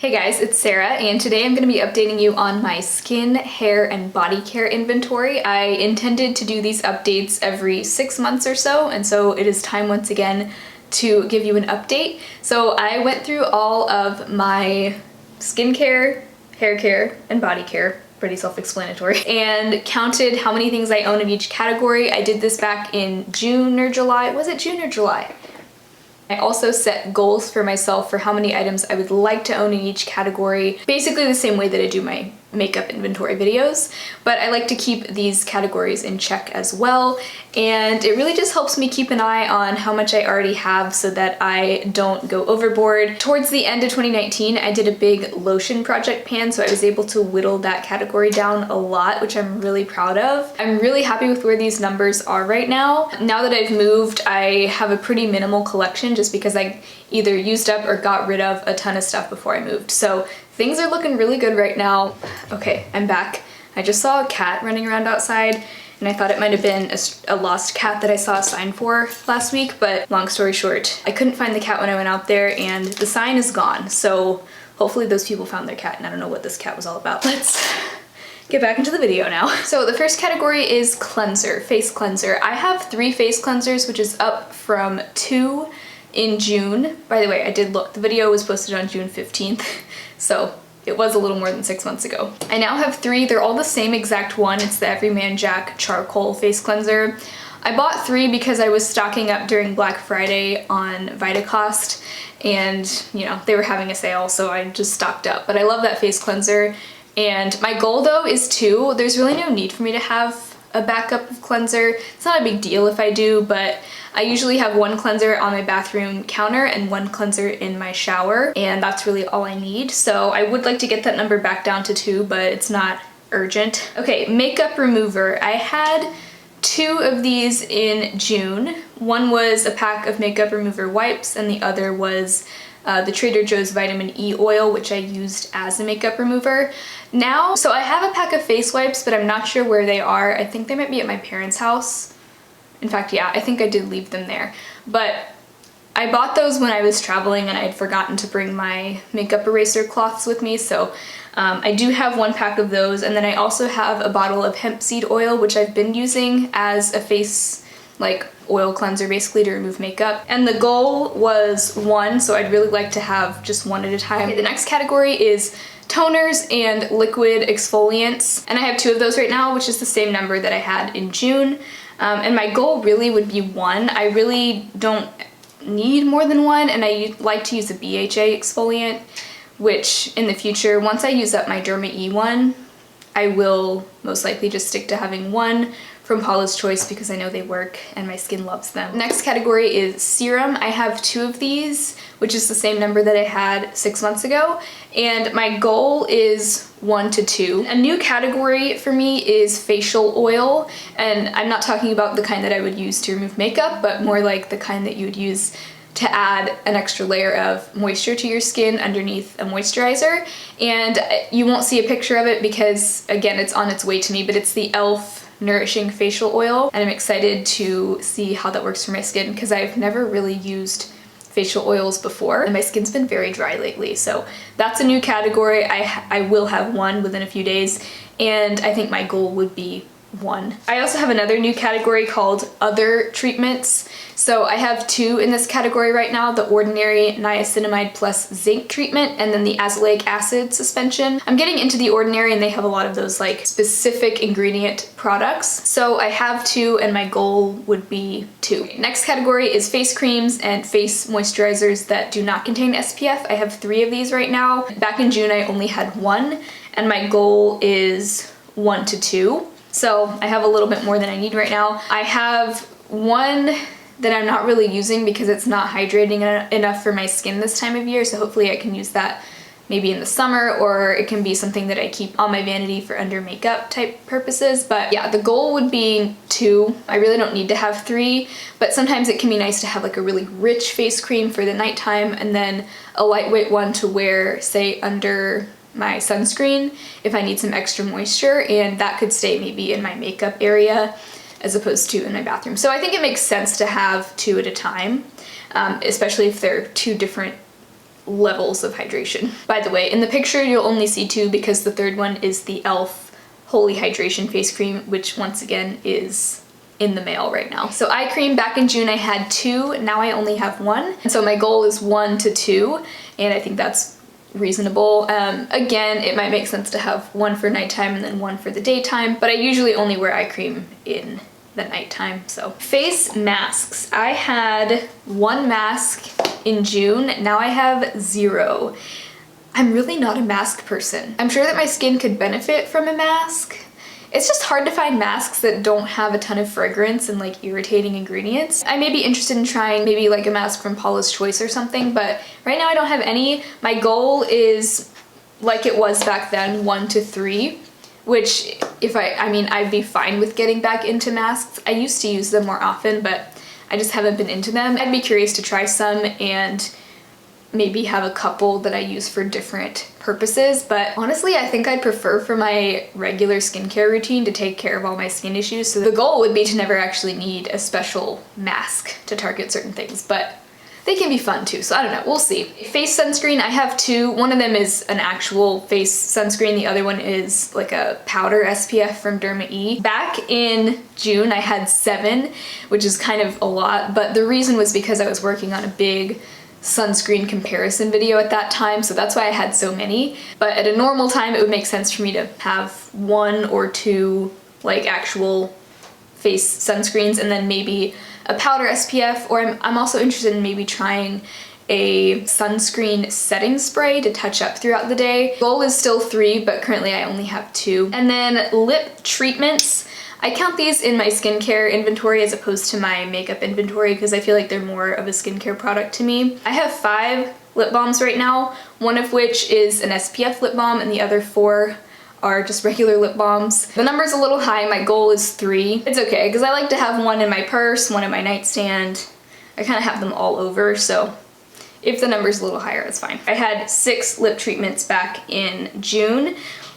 Hey guys, it's Sarah, and today I'm going to be updating you on my skin, hair, and body care inventory. I intended to do these updates every 6 months or so, and so it is time once again to give you an update. So I went through all of my skincare, hair care, and body care, pretty self-explanatory, and counted how many things I own in each category. I did this back in June or July. Was it June or July? I also set goals for myself for how many items I would like to own in each category, basically the same way that I do my makeup inventory videos, but I like to keep these categories in check as well, and it really just helps me keep an eye on how much I already have so that I don't go overboard. Towards the end of 2019, I did a big lotion project pan, so I was able to whittle that category down a lot, which I'm really proud of. I'm really happy with where these numbers are right now. Now that I've moved, I have a pretty minimal collection just because I either used up or got rid of a ton of stuff before I moved. So things are looking really good right now. Okay, I'm back. I just saw a cat running around outside and I thought it might have been a lost cat that I saw a sign for last week, but long story short, I couldn't find the cat when I went out there and the sign is gone. So hopefully those people found their cat, and I don't know what this cat was all about. Let's get back into the video now. So the first category is cleanser, face cleanser. I have 3 face cleansers, which is up from 2 in June. By the way, I did look. The video was posted on June 15th, so it was a little more than 6 months ago. I now have 3. They're all the same exact one. It's the Everyman Jack Charcoal Face Cleanser. I bought 3 because I was stocking up during Black Friday on Vitacost, and you know, they were having a sale, so I just stocked up. But I love that face cleanser. And my goal though is 2. There's really no need for me to have a backup of cleanser. It's not a big deal if I do, but I usually have 1 cleanser on my bathroom counter and 1 cleanser in my shower, and that's really all I need. So I would like to get that number back down to 2, but it's not urgent. Okay, makeup remover. I had 2 of these in June. One was a pack of makeup remover wipes, and the other was the Trader Joe's vitamin E oil, which I used as a makeup remover. Now, so I have a pack of face wipes, but I'm not sure where they are. I think they might be at my parents' house. In fact, yeah, I think I did leave them there. But I bought those when I was traveling and I had forgotten to bring my makeup eraser cloths with me, so I do have 1 pack of those, and then I also have a bottle of hemp seed oil, which I've been using as a face like oil cleanser basically to remove makeup. And the goal was 1, so I'd really like to have just 1 at a time. Okay, the next category is toners and liquid exfoliants, and I have 2 of those right now, which is the same number that I had in June. And my goal really would be 1. I really don't need more than 1, and I like to use a BHA exfoliant, which in the future, once I use up my Derma E one, I will most likely just stick to having 1 from Paula's Choice because I know they work and my skin loves them. Next category is serum. I have 2 of these, which is the same number that I had 6 months ago, and my goal is 1 to 2. A new category for me is facial oil, and I'm not talking about the kind that I would use to remove makeup, but more like the kind that you would use to add an extra layer of moisture to your skin underneath a moisturizer. And you won't see a picture of it because, again, it's on its way to me, but it's the e.l.f. Nourishing Facial Oil, and I'm excited to see how that works for my skin because I've never really used facial oils before and my skin's been very dry lately. So that's a new category. I will have 1 within a few days, and I think my goal would be 1. I also have another new category called Other Treatments. So I have 2 in this category right now, the Ordinary Niacinamide plus Zinc treatment and then the azelaic acid suspension. I'm getting into the Ordinary and they have a lot of those like specific ingredient products. So I have 2 and my goal would be 2. Next category is face creams and face moisturizers that do not contain SPF. I have 3 of these right now. Back in June I only had 1 and my goal is 1 to 2. So I have a little bit more than I need right now. I have 1 that I'm not really using because it's not hydrating enough for my skin this time of year, so hopefully I can use that maybe in the summer, or it can be something that I keep on my vanity for under makeup type purposes. But yeah, the goal would be 2. I really don't need to have 3, but sometimes it can be nice to have like a really rich face cream for the nighttime and then a lightweight one to wear, say, under my sunscreen if I need some extra moisture, and that could stay maybe in my makeup area as opposed to in my bathroom. So I think it makes sense to have 2 at a time, especially if they're 2 different levels of hydration. By the way, in the picture you'll only see 2 because the third one is the e.l.f. Holy Hydration Face Cream, which once again is in the mail right now. So eye cream, back in June I had 2, now I only have 1. And so my goal is 1 to 2, and I think that's reasonable. Again, it might make sense to have 1 for nighttime and then 1 for the daytime, but I usually only wear eye cream in the nighttime. So face masks. I had 1 mask in June, now I have 0. I'm really not a mask person. I'm sure that my skin could benefit from a mask. It's just hard to find masks that don't have a ton of fragrance and like irritating ingredients. I may be interested in trying maybe like a mask from Paula's Choice or something, but right now I don't have any. My goal is, like it was back then, 1 to 3, which if I mean, I'd be fine with getting back into masks. I used to use them more often, but I just haven't been into them. I'd be curious to try some and maybe have a couple that I use for different purposes, but honestly I think I'd prefer for my regular skincare routine to take care of all my skin issues. So the goal would be to never actually need a special mask to target certain things, but they can be fun too, so I don't know, we'll see. Face sunscreen, I have 2. One of them is an actual face sunscreen, the other one is like a powder SPF from Derma E. Back in June I had 7, which is kind of a lot, but the reason was because I was working on a big sunscreen comparison video at that time, so that's why I had so many. But at a normal time it would make sense for me to have 1 or 2 like actual face sunscreens and then maybe a powder SPF, or I'm also interested in maybe trying a sunscreen setting spray to touch up throughout the day. Goal is still 3, but currently I only have 2. And then lip treatments. I count these in my skincare inventory as opposed to my makeup inventory because I feel like they're more of a skincare product to me. I have 5 lip balms right now, one of which is an SPF lip balm and the other 4 are just regular lip balms. The number's a little high, my goal is 3. It's okay because I like to have 1 in my purse, 1 in my nightstand. I kind of have them all over, so if the number's a little higher, that's fine. I had 6 lip treatments back in June.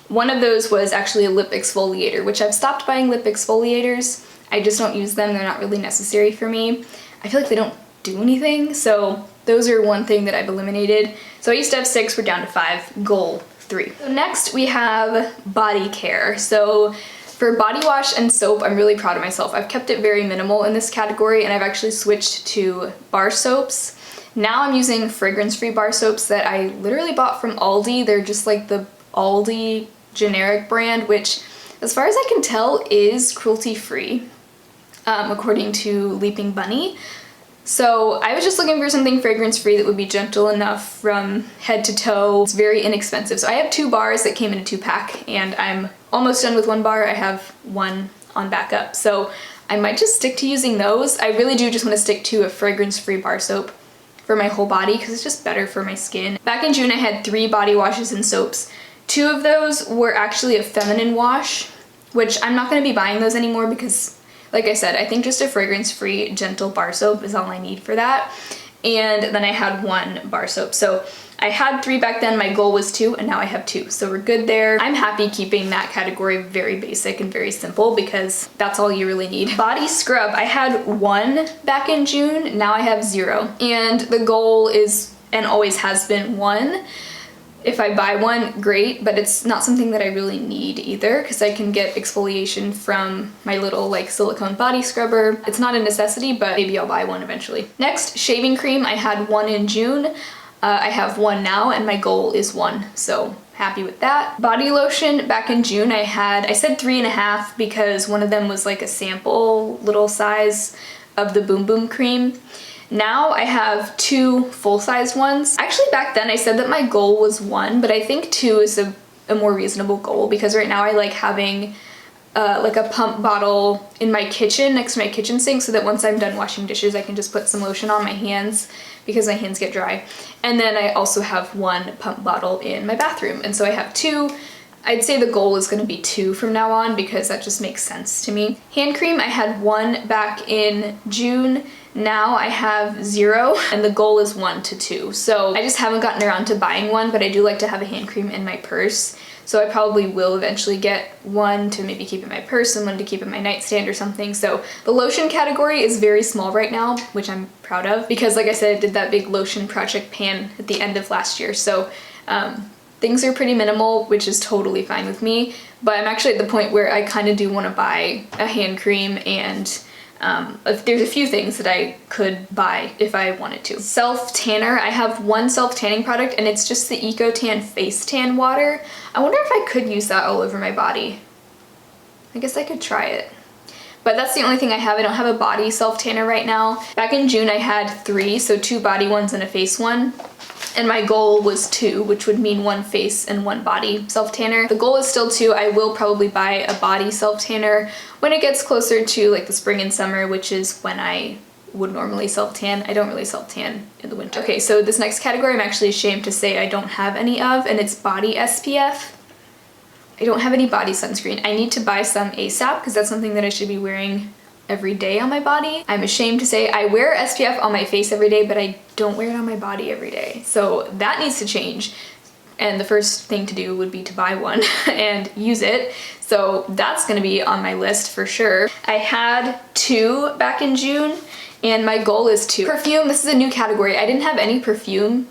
One of those was actually a lip exfoliator, which I've stopped buying lip exfoliators. I just don't use them, they're not really necessary for me. I feel like they don't do anything, so those are one thing that I've eliminated. So I used to have 6, we're down to 5, goal 3. So next we have body care. So for body wash and soap, I'm really proud of myself. I've kept it very minimal in this category and I've actually switched to bar soaps. Now I'm using fragrance-free bar soaps that I literally bought from Aldi. They're just like the Aldi generic brand, which as far as I can tell is cruelty-free, according to Leaping Bunny. So I was just looking for something fragrance-free that would be gentle enough from head to toe. It's very inexpensive. So I have 2 bars that came in a 2-pack and I'm almost done with 1 bar. I have 1 on backup. So I might just stick to using those. I really do just want to stick to a fragrance-free bar soap for my whole body because it's just better for my skin. Back in June I had 3 body washes and soaps. 2 of those were actually a feminine wash, which I'm not going to be buying those anymore because, like I said, I think just a fragrance-free gentle bar soap is all I need for that. And then I had 1 bar soap. So I had 3 back then, my goal was 2, and now I have 2. So we're good there. I'm happy keeping that category very basic and very simple because that's all you really need. Body scrub, I had 1 back in June, now I have 0. And the goal is, and always has been, 1. If I buy 1, great, but it's not something that I really need either because I can get exfoliation from my little like silicone body scrubber. It's not a necessity, but maybe I'll buy 1 eventually. Next, shaving cream. I had 1 in June. I have 1 now and my goal is 1, so happy with that. Body lotion, back in June I said 3.5 because one of them was like a sample little size of the Boom Boom cream. Now I have 2 full-sized ones. Actually back then I said that my goal was 1, but I think 2 is a more reasonable goal because right now I like having like a pump bottle in my kitchen next to my kitchen sink so that once I'm done washing dishes I can just put some lotion on my hands because my hands get dry. And then I also have 1 pump bottle in my bathroom, and so I have 2. I'd say the goal is going to be 2 from now on because that just makes sense to me. Hand cream, I had 1 back in June. Now I have 0 and the goal is 1 to 2. So I just haven't gotten around to buying one, but I do like to have a hand cream in my purse. So I probably will eventually get one to maybe keep in my purse and one to keep in my nightstand or something. So the lotion category is very small right now, which I'm proud of because like I said, I did that big lotion project pan at the end of last year. So things are pretty minimal, which is totally fine with me. But I'm actually at the point where I kind of do want to buy a hand cream and there's a few things that I could buy if I wanted to. Self-tanner, I have one self-tanning product and it's just the EcoTan Face Tan Water. I wonder if I could use that all over my body. I guess I could try it. But that's the only thing I have. I don't have a body self-tanner right now. Back in June I had 3, so 2 body ones and a face one. And my goal was 2, which would mean 1 face and 1 body self-tanner. The goal is still 2. I will probably buy a body self-tanner when it gets closer to like the spring and summer, which is when I would normally self-tan. I don't really self-tan in the winter. Okay, so this next category I'm actually ashamed to say I don't have any of, and it's body SPF. I don't have any body sunscreen. I need to buy some ASAP because that's something that I should be wearing every day on my body. I'm ashamed to say I wear SPF on my face every day, but I don't wear it on my body every day. So that needs to change. And the first thing to do would be to buy one and use it. So that's gonna be on my list for sure. I had 2 back in June and my goal is 2. Perfume, this is a new category. I didn't have any perfume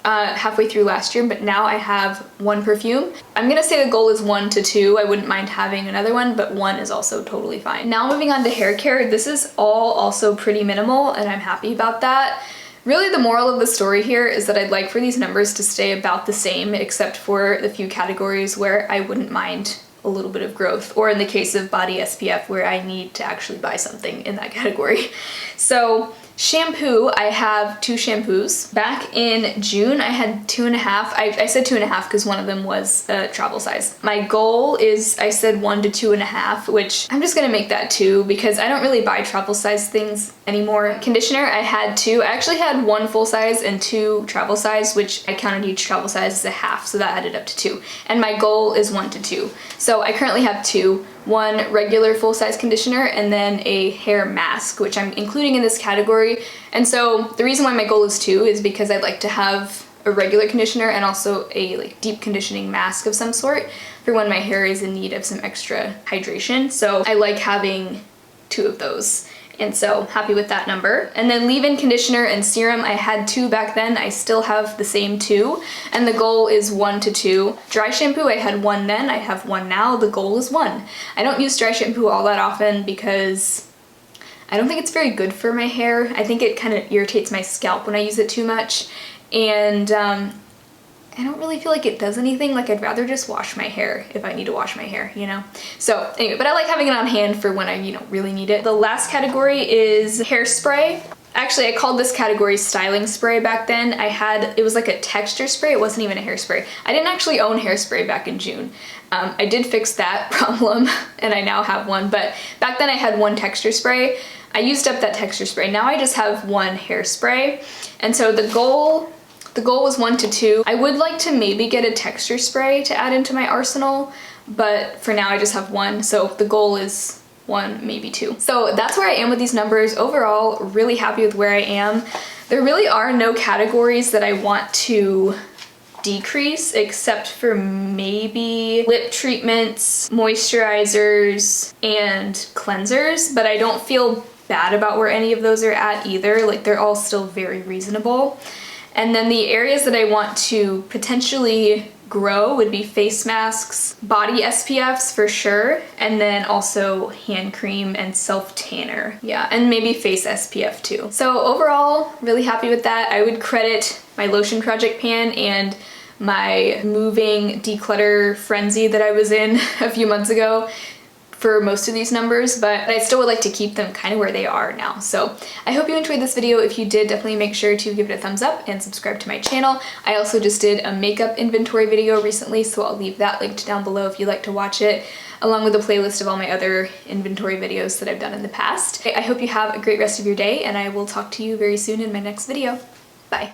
halfway through last year, but now I have 1 perfume. I'm gonna say the goal is 1 to 2. I wouldn't mind having another one, but 1 is also totally fine. Now moving on to hair care, this is all also pretty minimal and I'm happy about that. Really the moral of the story here is that I'd like for these numbers to stay about the same except for the few categories where I wouldn't mind a little bit of growth, or in the case of body SPF where I need to actually buy something in that category. So shampoo, I have 2 shampoos. Back in June, I had 2.5. I said 2.5 because one of them was a travel size. My goal is, I said 1 to 2.5, which I'm just gonna make that 2 because I don't really buy travel size things anymore. Conditioner, I had 2. I actually had 1 full size and 2 travel size, which I counted each travel size as a half, so that added up to 2. And my goal is 1 to 2. So I currently have 2. 1 regular full-size conditioner and then a hair mask, which I'm including in this category. And so the reason why my goal is 2 is because I'd like to have a regular conditioner and also a like deep conditioning mask of some sort for when my hair is in need of some extra hydration. So I like having 2 of those. And so happy with that number. And then leave-in conditioner and serum, I had 2 back then. I still have the same 2. And the goal is 1 to 2. Dry shampoo, I had 1 then. I have 1 now. The goal is 1. I don't use dry shampoo all that often because I don't think it's very good for my hair. I think it kind of irritates my scalp when I use it too much. And I don't really feel like it does anything. Like I'd rather just wash my hair if I need to wash my hair, you know? So anyway, but I like having it on hand for when I, you know, really need it. The last category is hairspray. Actually, I called this category styling spray back then. It was like a texture spray. It wasn't even a hairspray. I didn't actually own hairspray back in June. I did fix that problem and I now have 1, but back then I had 1 texture spray. I used up that texture spray. Now I just have 1 hairspray. And so the goal was 1 to 2. I would like to maybe get a texture spray to add into my arsenal, but for now I just have 1, so the goal is 1, maybe 2. So that's where I am with these numbers. Overall, really happy with where I am. There really are no categories that I want to decrease except for maybe lip treatments, moisturizers, and cleansers, but I don't feel bad about where any of those are at either. Like they're all still very reasonable. And then the areas that I want to potentially grow would be face masks, body SPFs for sure, and then also hand cream and self-tanner. Yeah, and maybe face SPF too. So overall, really happy with that. I would credit my lotion project pan and my moving declutter frenzy that I was in a few months ago for most of these numbers, but I still would like to keep them kind of where they are now. So I hope you enjoyed this video. If you did, definitely make sure to give it a thumbs up and subscribe to my channel. I also just did a makeup inventory video recently, so I'll leave that linked down below if you'd like to watch it, along with a playlist of all my other inventory videos that I've done in the past. I hope you have a great rest of your day, and I will talk to you very soon in my next video. Bye.